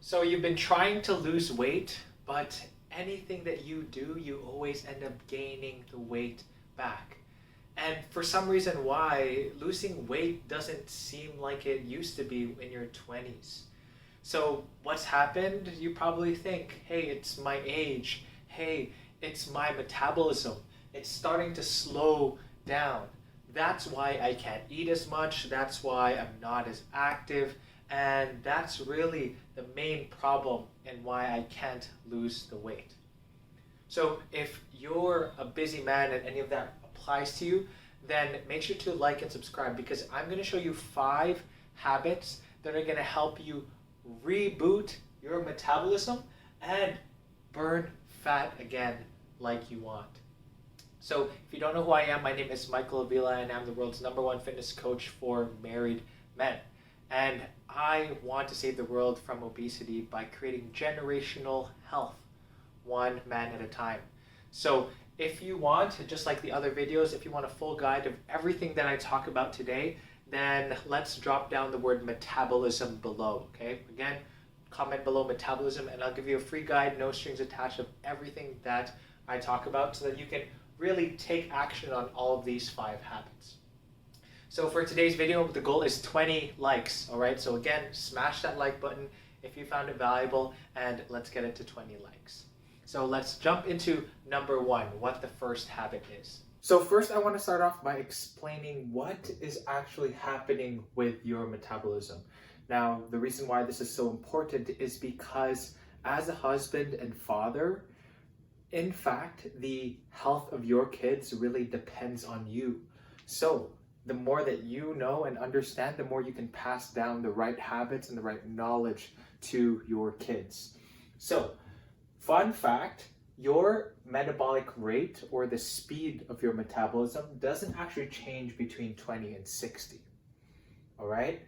So you've been trying to lose weight, but anything that you do, you always end up gaining the weight back. And for some reason why, losing weight doesn't seem like it used to be in your 20s. So what's happened? You probably think, hey, it's my age. Hey, it's my metabolism. It's starting to slow down. That's why I can't eat as much. That's why I'm not as active. And that's really the main problem and why I can't lose the weight. So if you're a busy man and any of that applies to you, then make sure to like and subscribe, because I'm going to show you 5 habits that are going to help you reboot your metabolism and burn fat again like you want. So if you don't know who I am, my name is Michael Avila and I'm the world's #1 fitness coach for married men. And I want to save the world from obesity by creating generational health, one man at a time. So if you want, just like the other videos, if you want a full guide of everything that I talk about today, then let's drop down the word metabolism below, okay? Again, comment below metabolism and I'll give you a free guide, no strings attached, of everything that I talk about so that you can really take action on all of these 5 habits. So for today's video, the goal is 20 likes, all right? So again, smash that like button if you found it valuable, and let's get it to 20 likes. So let's jump into number 1, what the first habit is. So first I want to start off by explaining what is actually happening with your metabolism. Now, the reason why this is so important is because as a husband and father, in fact, the health of your kids really depends on you. So the more that you know and understand, the more you can pass down the right habits and the right knowledge to your kids. So, fun fact, your metabolic rate, or the speed of your metabolism, doesn't actually change between 20 and 60. All right?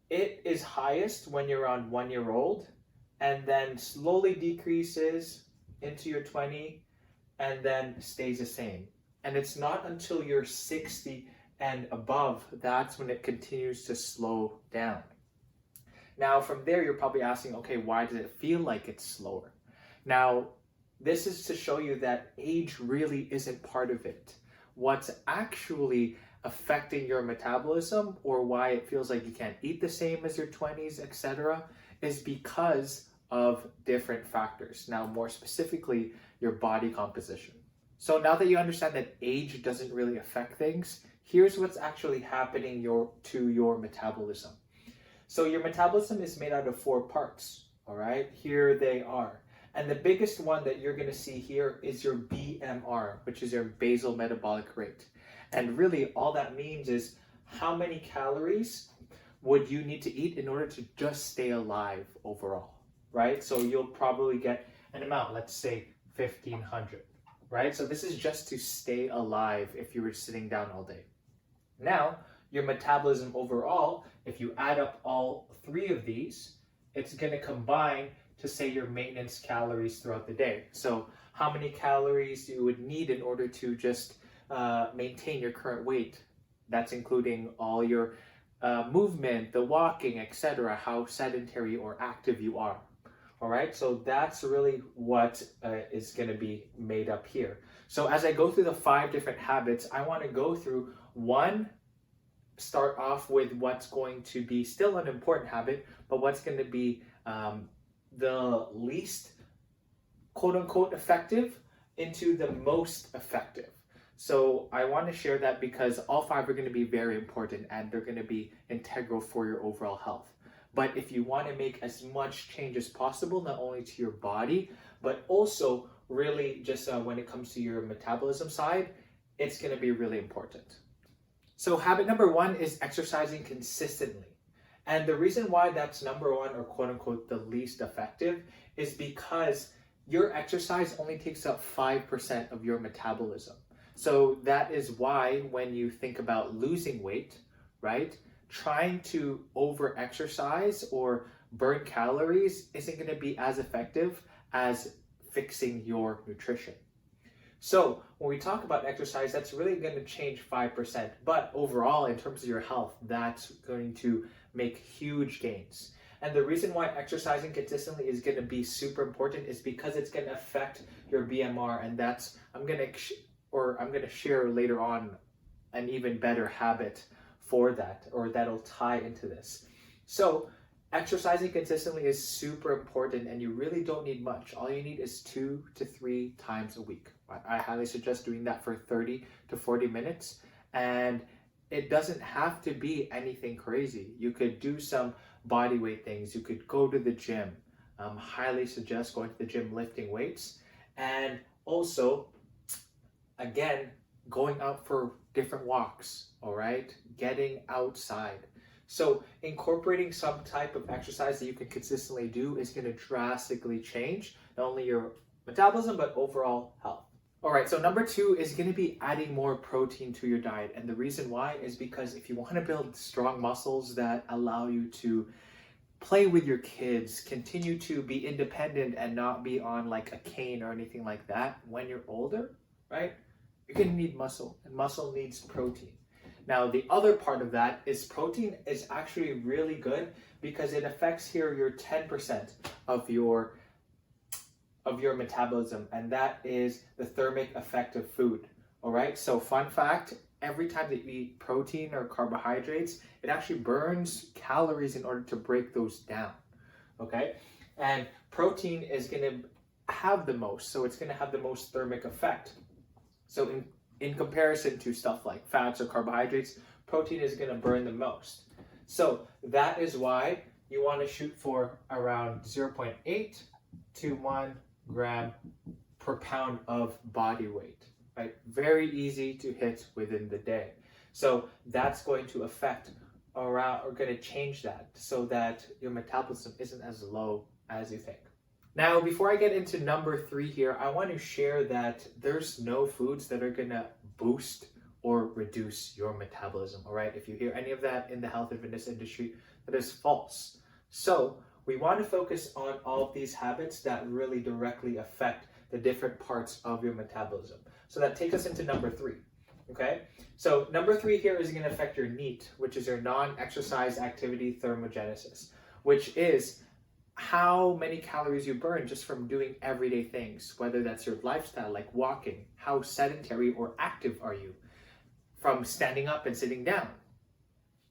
It is highest when you're around 1 year old, and then slowly decreases into your 20 and then stays the same. And it's not until you're 60 and above that's when it continues to slow down. Now from there you're probably asking, okay, why does it feel like it's slower? Now this is to show you that age really isn't part of it. What's actually affecting your metabolism, or why it feels like you can't eat the same as your 20s, etc., is because of different factors. Now more specifically, your body composition. So now that you understand that age doesn't really affect things, here's what's actually happening to your metabolism. So your metabolism is made out of 4 parts, all right? Here they are. And the biggest one that you're gonna see here is your BMR, which is your basal metabolic rate. And really all that means is how many calories would you need to eat in order to just stay alive overall, right? So you'll probably get an amount, let's say 1,500, right? So this is just to stay alive if you were sitting down all day. Now, your metabolism overall, if you add up all 3 of these, it's going to combine to say your maintenance calories throughout the day. So how many calories you would need in order to just maintain your current weight. That's including all your movement, the walking, etc., how sedentary or active you are. All right, so that's really what is going to be made up here. So as I go through the 5 different habits, I want to go through start off with what's going to be still an important habit, but what's going to be the least quote-unquote effective into the most effective. So I want to share that because all 5 are going to be very important and they're going to be integral for your overall health. But if you want to make as much change as possible, not only to your body, but also really just when it comes to your metabolism side, it's going to be really important. So habit number 1 is exercising consistently. And the reason why that's number 1, or quote unquote the least effective, is because your exercise only takes up 5% of your metabolism. So that is why when you think about losing weight, right, trying to over exercise or burn calories isn't going to be as effective as fixing your nutrition. So when we talk about exercise, that's really going to change 5%. But overall, in terms of your health, that's going to make huge gains. And the reason why exercising consistently is going to be super important is because it's going to affect your BMR, and that's I'm going to share later on an even better habit for that, or that'll tie into this. So exercising consistently is super important, and you really don't need much. All you need is 2 to 3 times a week. I highly suggest doing that for 30 to 40 minutes, and it doesn't have to be anything crazy. You could do some body weight things. You could go to the gym. Highly suggest going to the gym, lifting weights, and also, again, going out for different walks, all right? Getting outside. So incorporating some type of exercise that you can consistently do is going to drastically change not only your metabolism, but overall health. All right, so number 2 is going to be adding more protein to your diet. And the reason why is because if you want to build strong muscles that allow you to play with your kids, continue to be independent and not be on like a cane or anything like that when you're older, right? You're going to need muscle, and muscle needs protein. Now, the other part of that is protein is actually really good because it affects here your 10% of your metabolism, and that is the thermic effect of food. All right, so fun fact, every time that you eat protein or carbohydrates, it actually burns calories in order to break those down. Okay, and protein is going to have the most, so it's going to have the most thermic effect. So in comparison to stuff like fats or carbohydrates, protein is going to burn the most. So that is why you want to shoot for around 0.8 to 1 gram per pound of body weight, right? Very easy to hit within the day. So that's going to affect around, or going to change that so that your metabolism isn't as low as you think. Now, before I get into number 3 here, I want to share that there's no foods that are going to boost or reduce your metabolism, all right? If you hear any of that in the health and fitness industry, that is false. So we want to focus on all of these habits that really directly affect the different parts of your metabolism. So that takes us into number 3, okay? So number 3 here is going to affect your NEAT, which is your non-exercise activity thermogenesis, which is how many calories you burn just from doing everyday things, whether that's your lifestyle, like walking, how sedentary or active are you, from standing up and sitting down.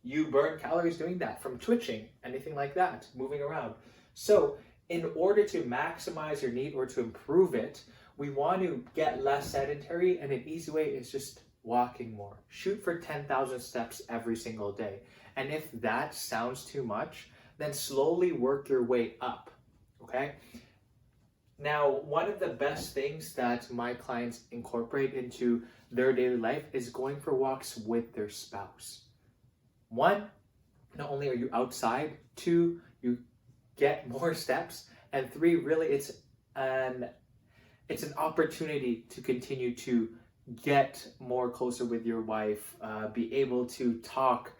You burn calories doing that, from twitching, anything like that, moving around. So in order to maximize your NEAT or to improve it, we want to get less sedentary, and an easy way is just walking more. Shoot for 10,000 steps every single day. And if that sounds too much, then slowly work your way up, okay? Now, one of the best things that my clients incorporate into their daily life is going for walks with their spouse. 1, not only are you outside, 2, you get more steps, and 3, really it's an opportunity to continue to get more closer with your wife, be able to talk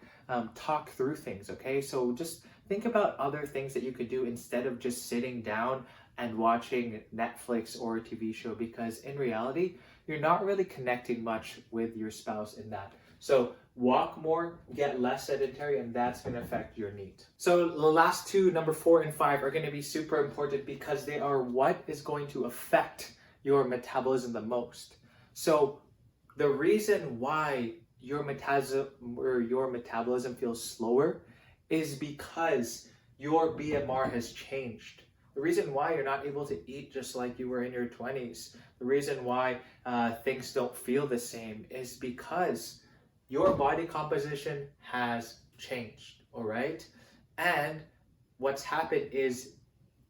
through things, okay? So just think about other things that you could do instead of just sitting down and watching Netflix or a TV show, because in reality, you're not really connecting much with your spouse in that. So walk more, get less sedentary, and that's going to affect your NEAT. So the last 2, number 4 and 5, are going to be super important because they are what is going to affect your metabolism the most. So the reason why your metabolism feels slower is because your BMR has changed. The reason why you're not able to eat just like you were in your 20s, the reason why things don't feel the same is because your body composition has changed, all right? And what's happened is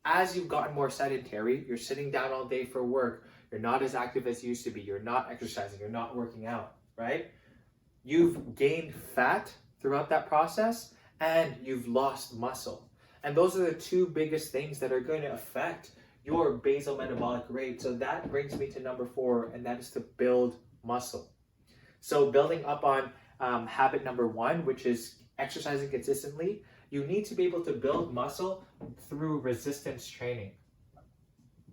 as you've gotten more sedentary, you're sitting down all day for work, you're not as active as you used to be, you're not exercising, you're not working out, right? You've gained fat throughout that process, and you've lost muscle. And those are the 2 biggest things that are going to affect your basal metabolic rate. So that brings me to number 4, and that is to build muscle. So building up on habit number 1, which is exercising consistently, you need to be able to build muscle through resistance training,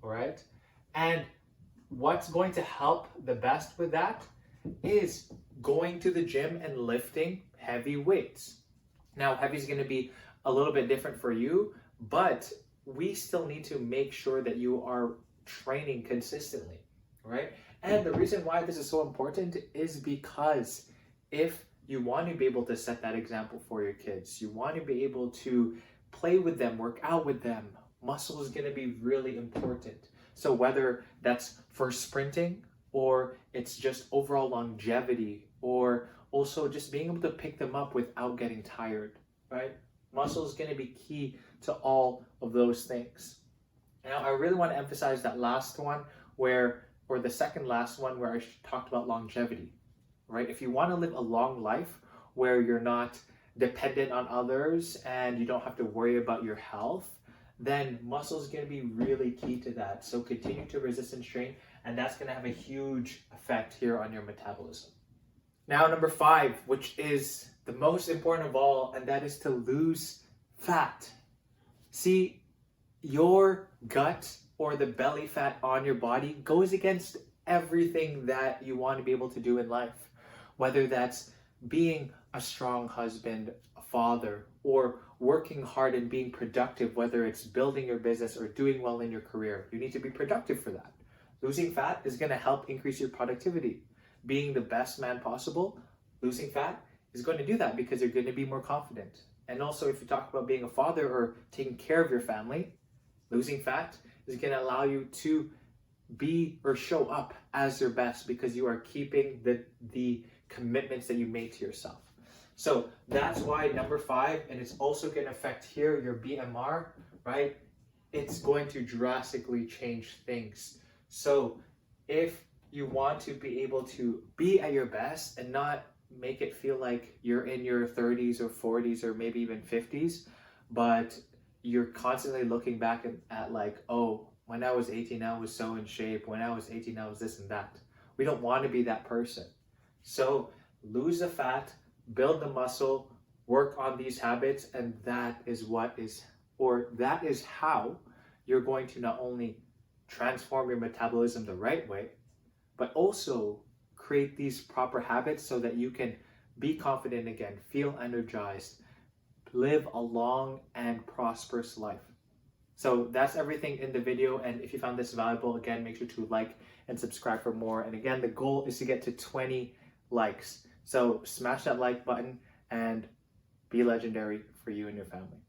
all right? And what's going to help the best with that is going to the gym and lifting heavy weights. Now, heavy is going to be a little bit different for you. but we still need to make sure that you are training consistently, right? And the reason why this is so important is because if you want to be able to set that example for your kids, you want to be able to play with them, work out with them, muscle is going to be really important. So whether that's for sprinting or it's just overall longevity or also just being able to pick them up without getting tired, right? Muscle is going to be key to all of those things. Now, I really want to emphasize that last one or the second last one where I talked about longevity, right? If you want to live a long life where you're not dependent on others and you don't have to worry about your health, then muscle is going to be really key to that. So continue to resistance train, and that's going to have a huge effect here on your metabolism. Now, number 5, which is the most important of all, and that is to lose fat. See, your gut or the belly fat on your body goes against everything that you want to be able to do in life, whether that's being a strong husband, a father, or working hard and being productive, whether it's building your business or doing well in your career. You need to be productive for that. Losing fat is going to help increase your productivity. Being the best man possible, losing fat is going to do that because you're going to be more confident. And also, if you talk about being a father or taking care of your family, losing fat is going to allow you to be or show up as your best because you are keeping the commitments that you made to yourself. So that's why number 5, and it's also going to affect here your BMR, right? It's going to drastically change things. So if you want to be able to be at your best and not make it feel like you're in your 30s or 40s or maybe even 50s, but you're constantly looking back at like, oh, when I was 18, I was so in shape. When I was 18, I was this and that. We don't want to be that person. So lose the fat, build the muscle, work on these habits, and that is how you're going to not only transform your metabolism the right way, but also create these proper habits so that you can be confident again, feel energized, live a long and prosperous life. So that's everything in the video, and if you found this valuable, again, make sure to like and subscribe for more. And again, the goal is to get to 20 likes. So smash that like button and be legendary for you and your family.